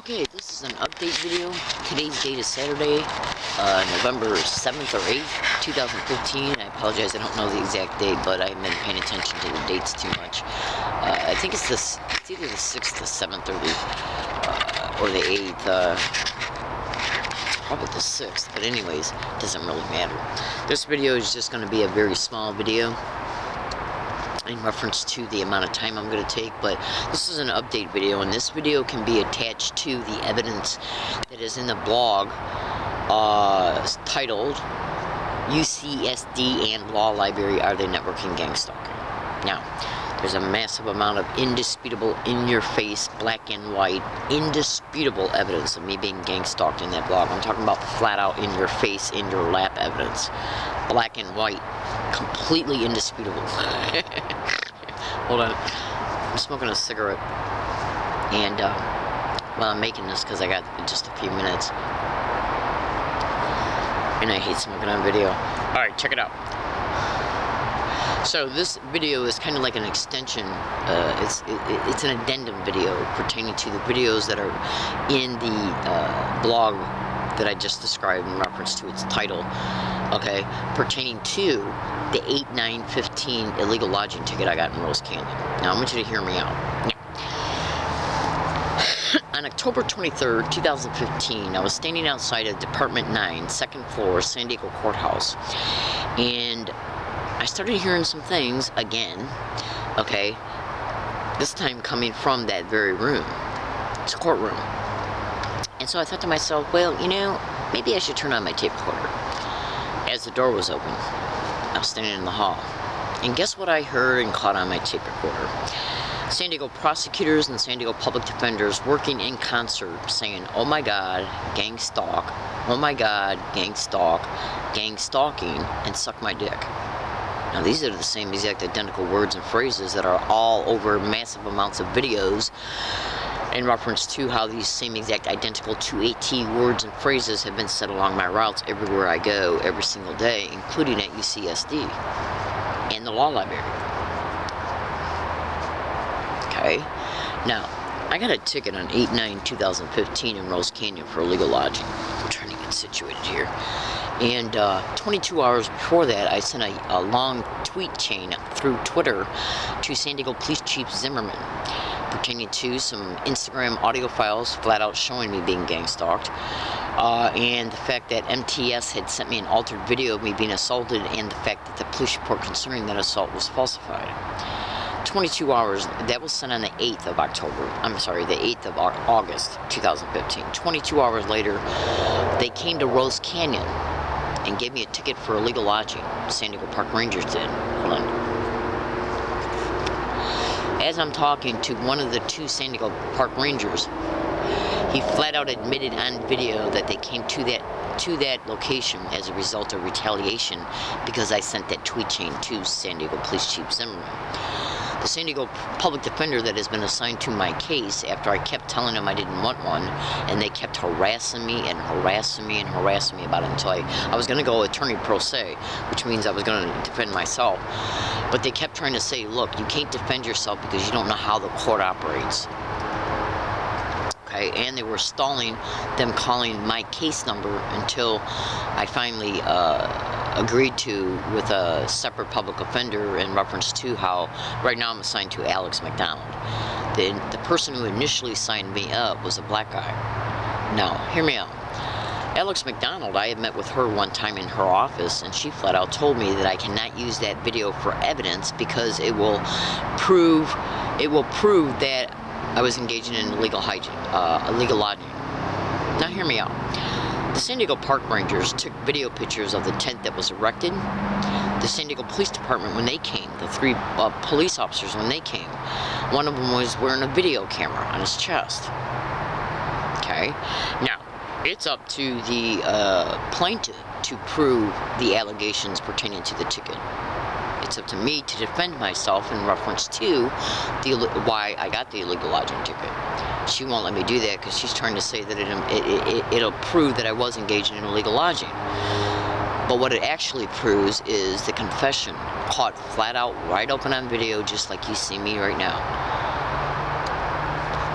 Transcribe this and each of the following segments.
Okay, this is an update video. Today's date is Saturday, November 7th or 8th, 2015. I apologize, I don't know the exact date, but I haven't been paying attention to the dates too much. I think it's either the 6th, the 7th, or the 8th. It's probably the 6th, but anyways, it doesn't really matter. This video is just going to be a very small video in reference to the amount of time I'm going to take, but this is an update video, and this video can be attached to the evidence that is in the blog titled UCSD and Law Library, Are They Networking Gang Stalking? Now, there's a massive amount of indisputable, in-your-face, black and white, indisputable evidence of me being gang stalked in that blog. I'm talking about flat-out, in-your-face, in-your-lap evidence. Black and white, completely indisputable. Hold on, I'm smoking a cigarette, and while I'm making this, because I got just a few minutes, and I hate smoking on video. Alright, check it out. So this video is kind of like an extension, it's an addendum video pertaining to the videos that are in the blog that I just described in reference to its title, okay, pertaining to the 8/9/15 illegal lodging ticket I got in Rose Canyon. Now, I want you to hear me out. On October 23rd, 2015, I was standing outside of Department 9, 2nd floor, San Diego Courthouse, and I started hearing some things again, okay, this time coming from that very room. It's a courtroom. And so I thought to myself, well, you know, maybe I should turn on my tape recorder. As the door was open, I was standing in the hall. And guess what I heard and caught on my tape recorder? San Diego prosecutors and San Diego public defenders working in concert saying, oh my God, gang stalk, oh my God, gang stalk, gang stalking, and suck my dick. Now these are the same exact identical words and phrases that are all over massive amounts of videos in reference to how these same exact identical 2AT words and phrases have been said along my routes everywhere I go every single day, including at UCSD and the law library. Okay, now I got a ticket on 8/9/2015 in Rose Canyon for illegal lodging. I'm trying to get situated here. And 22 hours before that, I sent a long tweet chain through Twitter to San Diego Police Chief Zimmerman pertaining to some Instagram audio files flat out showing me being gang stalked, and the fact that MTS had sent me an altered video of me being assaulted, and the fact that the police report concerning that assault was falsified. 22 hours, that was sent on the 8th of October, I'm sorry, the 8th of August 2015. 22 hours later, they came to Rose Canyon and gave me a ticket for illegal lodging. San Diego Park Rangers did. Hold on. As I'm talking to one of the two San Diego Park Rangers, he flat out admitted on video that they came to that location as a result of retaliation because I sent that tweet chain to San Diego Police Chief Zimmerman. The San Diego public defender that has been assigned to my case after I kept telling them I didn't want one, and they kept harassing me and harassing me and harassing me about it until I was going to go attorney pro se, which means I was going to defend myself. But they kept trying to say, look, you can't defend yourself because you don't know how the court operates. Okay, and they were stalling them calling my case number until I finally agreed to with a separate public offender in reference to how right now I'm assigned to Alex McDonald. The person who initially signed me up was a black guy. Now, hear me out. Alex McDonald, I had met with her one time in her office, and she flat out told me that I cannot use that video for evidence because it will prove that I was engaging in illegal lodging. Now hear me out. The San Diego Park Rangers took video pictures of the tent that was erected. The San Diego Police Department, when they came, the three police officers, when they came, one of them was wearing a video camera on his chest. Okay? Now, it's up to the plaintiff to prove the allegations pertaining to the ticket. It's up to me to defend myself in reference to why I got the illegal lodging ticket. She won't let me do that because she's trying to say that it'll prove that I was engaging in illegal lodging. But what it actually proves is the confession caught flat out right open on video, just like you see me right now.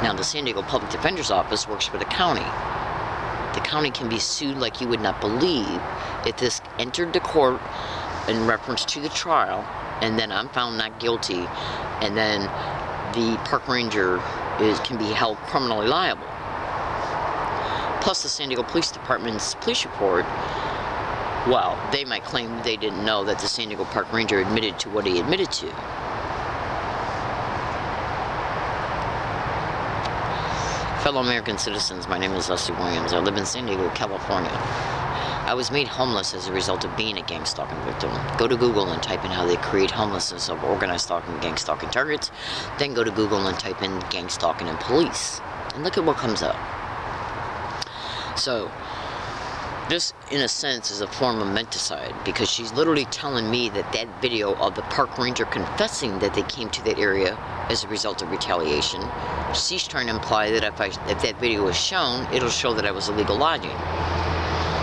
Now, the San Diego Public Defender's Office works for the county. The county can be sued like you would not believe if this entered the court in reference to the trial, and then I'm found not guilty, and then the park ranger can be held criminally liable. Plus, the San Diego Police Department's police report, well, they might claim they didn't know that the San Diego Park Ranger admitted to what he admitted to. Fellow American citizens, my name is Leslie Williams. I live in San Diego, California. I was made homeless as a result of being a gang stalking victim. Go to Google and type in how they create homelessness of organized stalking and gang stalking targets. Then go to Google and type in gang stalking and police. And look at what comes up. So, this, in a sense, is a form of menticide, because she's literally telling me that that video of the park ranger confessing that they came to that area as a result of retaliation, she's trying to imply that if that video is shown, it'll show that I was illegal lodging.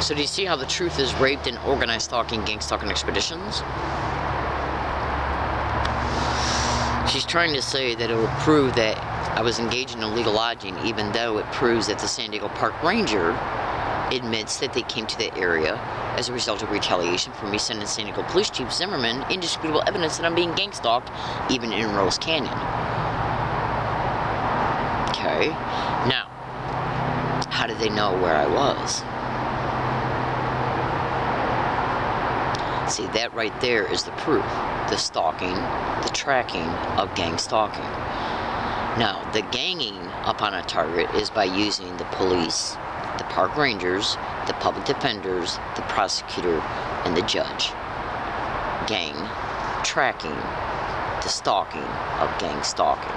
So do you see how the truth is raped in organized stalking, gang stalking expeditions? She's trying to say that it will prove that I was engaged in illegal lodging, even though it proves that the San Diego Park Ranger admits that they came to that area as a result of retaliation for me sending San Diego Police Chief Zimmerman indisputable evidence that I'm being gang stalked, even in Rose Canyon. Okay, now, how did they know where I was? See, that right there is the proof. The stalking, the tracking of gang stalking. Now, the ganging upon a target is by using the police, the park rangers, the public defenders, the prosecutor, and the judge. Gang tracking, the stalking of gang stalking.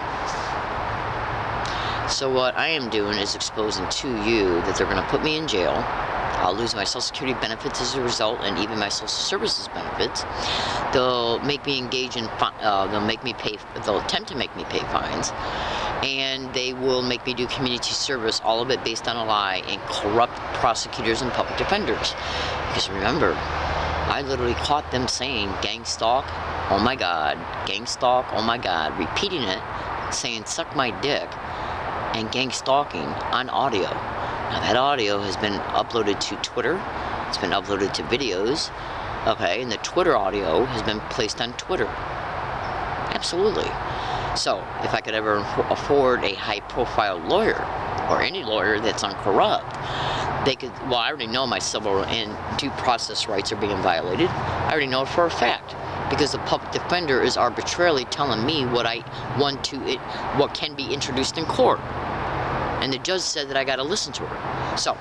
So what I am doing is exposing to you that they're going to put me in jail. I'll lose my Social Security benefits as a result, and even my Social Services benefits. They'll make me engage in, they'll attempt to make me pay fines, and they will make me do community service, all of it based on a lie, and corrupt prosecutors and public defenders. Because remember, I literally caught them saying gang stalk, oh my God, gang stalk, oh my God, repeating it, saying suck my dick, and gang stalking on audio. Now that audio has been uploaded to Twitter, it's been uploaded to videos, okay, and the Twitter audio has been placed on Twitter. Absolutely. So, if I could ever afford a high-profile lawyer, or any lawyer that's uncorrupt, they could, well, I already know my civil and due process rights are being violated. I already know it for a fact, because the public defender is arbitrarily telling me what I want to, what can be introduced in court. And the judge said that I got to listen to her. So,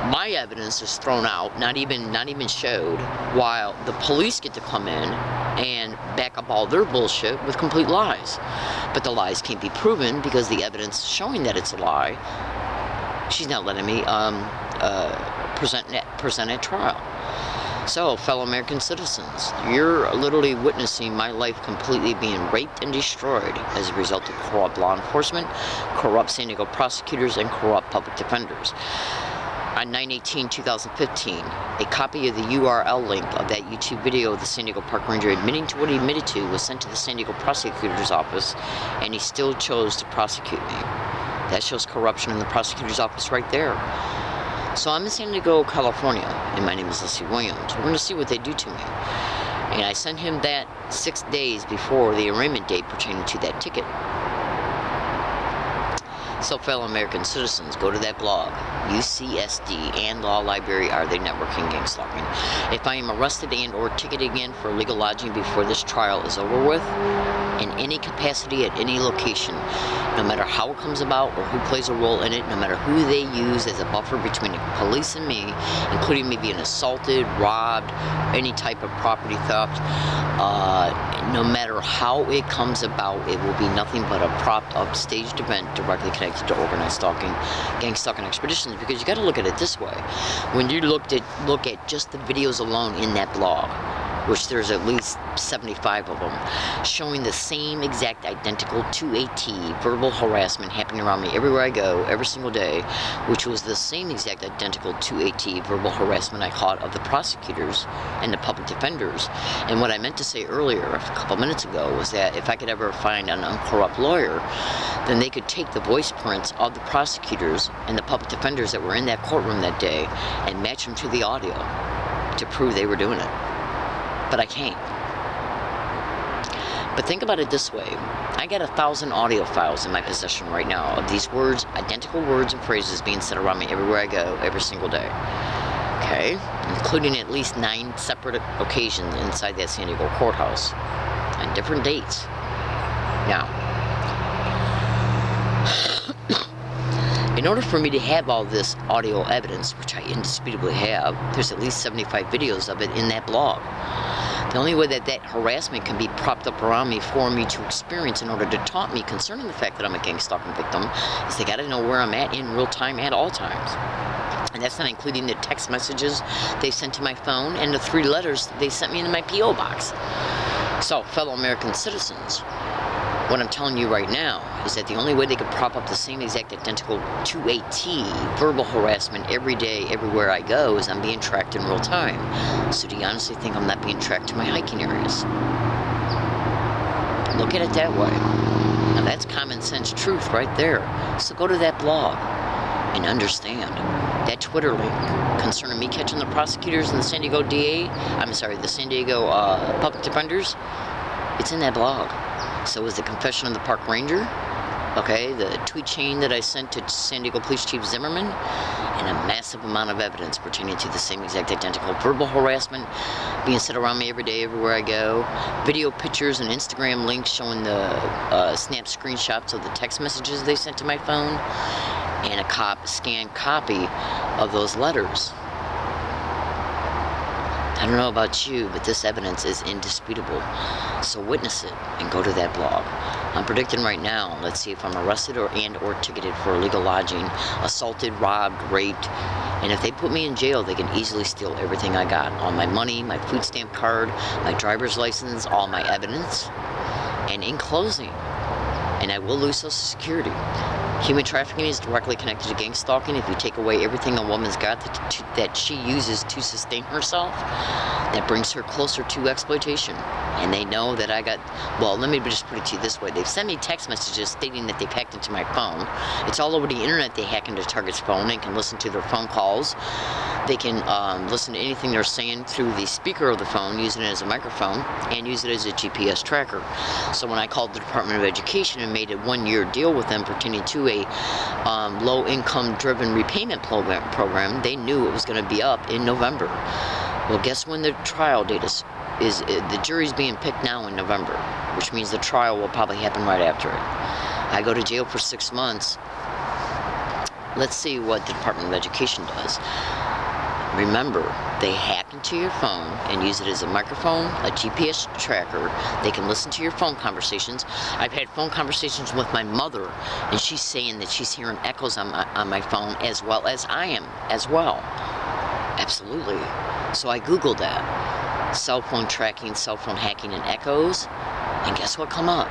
my evidence is thrown out, not even showed, while the police get to come in and back up all their bullshit with complete lies. But the lies can't be proven because the evidence showing that it's a lie, she's not letting me present at trial. So, fellow American citizens, you're literally witnessing my life completely being raped and destroyed as a result of corrupt law enforcement, corrupt San Diego prosecutors, and corrupt public defenders. On 9/18/2015, a copy of the URL link of that YouTube video of the San Diego Park Ranger admitting to what he admitted to was sent to the San Diego prosecutor's office, and he still chose to prosecute me. That shows corruption in the prosecutor's office right there. So I'm in San Diego, California, and my name is Leslie Williams. We're going to see what they do to me. And I sent him that 6 days before the arraignment date pertaining to that ticket. So, fellow American citizens, go to that blog. UCSD and Law Library, are they networking gang stalking? If I am arrested and or ticketed again for illegal lodging before this trial is over with, in any capacity at any location, no matter how it comes about or who plays a role in it, no matter who they use as a buffer between the police and me, including me being assaulted, robbed, any type of property theft, no matter how it comes about, it will be nothing but a propped up staged event directly connected to organized stalking, gang stalking expeditions. Because you got to look at it this way: when you look at just the videos alone in that blog, which there's at least 75 of them, showing the same exact identical to a T verbal harassment happening around me everywhere I go, every single day, which was the same exact identical to a T verbal harassment I caught of the prosecutors and the public defenders. And what I meant to say earlier, a couple minutes ago, was that if I could ever find an uncorrupt lawyer, then they could take the voice prints of the prosecutors and the public defenders that were in that courtroom that day and match them to the audio to prove they were doing it. But I can't. But think about it this way. I got 1,000 audio files in my possession right now of these words, identical words and phrases being said around me everywhere I go, every single day. Okay? Including at least 9 separate occasions inside that San Diego courthouse on different dates. Now, in order for me to have all this audio evidence, which I indisputably have, there's at least 75 videos of it in that blog. The only way that that harassment can be propped up around me for me to experience in order to taunt me concerning the fact that I'm a gang stalking victim is they gotta know where I'm at in real time at all times. And that's not including the text messages they sent to my phone and the 3 letters they sent me into my P.O. box. So, fellow American citizens, what I'm telling you right now is that the only way they could prop up the same exact identical to a T verbal harassment every day, everywhere I go, is I'm being tracked in real time. So do you honestly think I'm not being tracked to my hiking areas? Look at it that way. Now that's common sense truth right there. So go to that blog and understand that Twitter link concerning me catching the prosecutors and the San Diego the San Diego public defenders, it's in that blog. So was the confession of the park ranger, okay, the tweet chain that I sent to San Diego Police Chief Zimmerman, and a massive amount of evidence pertaining to the same exact identical verbal harassment being said around me every day, everywhere I go, video pictures and Instagram links showing the snap screenshots of the text messages they sent to my phone, and a scanned copy of those letters. I don't know about you, but this evidence is indisputable. So witness it and go to that blog. I'm predicting right now, let's see if I'm arrested or ticketed for illegal lodging, assaulted, robbed, raped, and if they put me in jail, they can easily steal everything I got. All my money, my food stamp card, my driver's license, all my evidence. And in closing, and I will lose Social Security. Human trafficking is directly connected to gang stalking. If you take away everything a woman's got that she uses to sustain herself, that brings her closer to exploitation. And they know that I got, well, let me just put it to you this way. They've sent me text messages stating that they've hacked into my phone. It's all over the internet. They hack into Target's phone and can listen to their phone calls. They can listen to anything they're saying through the speaker of the phone, using it as a microphone, and use it as a GPS tracker. So when I called the Department of Education and made a 1-year deal with them pertaining to a low-income driven repayment program, they knew it was going to be up in November. Well, guess when the trial date is the jury's being picked now in November, which means the trial will probably happen right after it. I go to jail for 6 months. Let's see what the Department of Education does. Remember, they hack into your phone and use it as a microphone, a GPS tracker. They can listen to your phone conversations. I've had phone conversations with my mother, and she's saying that she's hearing echoes on my phone as well as I am as well. Absolutely. So I Googled that. Cell phone tracking, cell phone hacking, and echoes. And guess what come up?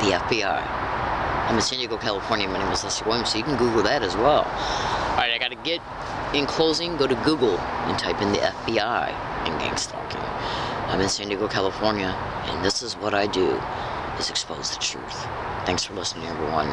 The FBI. I'm in San Diego, California. My name is Leslie Williams, so you can Google that as well. All right, I got to get, in closing, go to Google and type in the FBI and gang stalking. I'm in San Diego, California, and this is what I do, is expose the truth. Thanks for listening, everyone.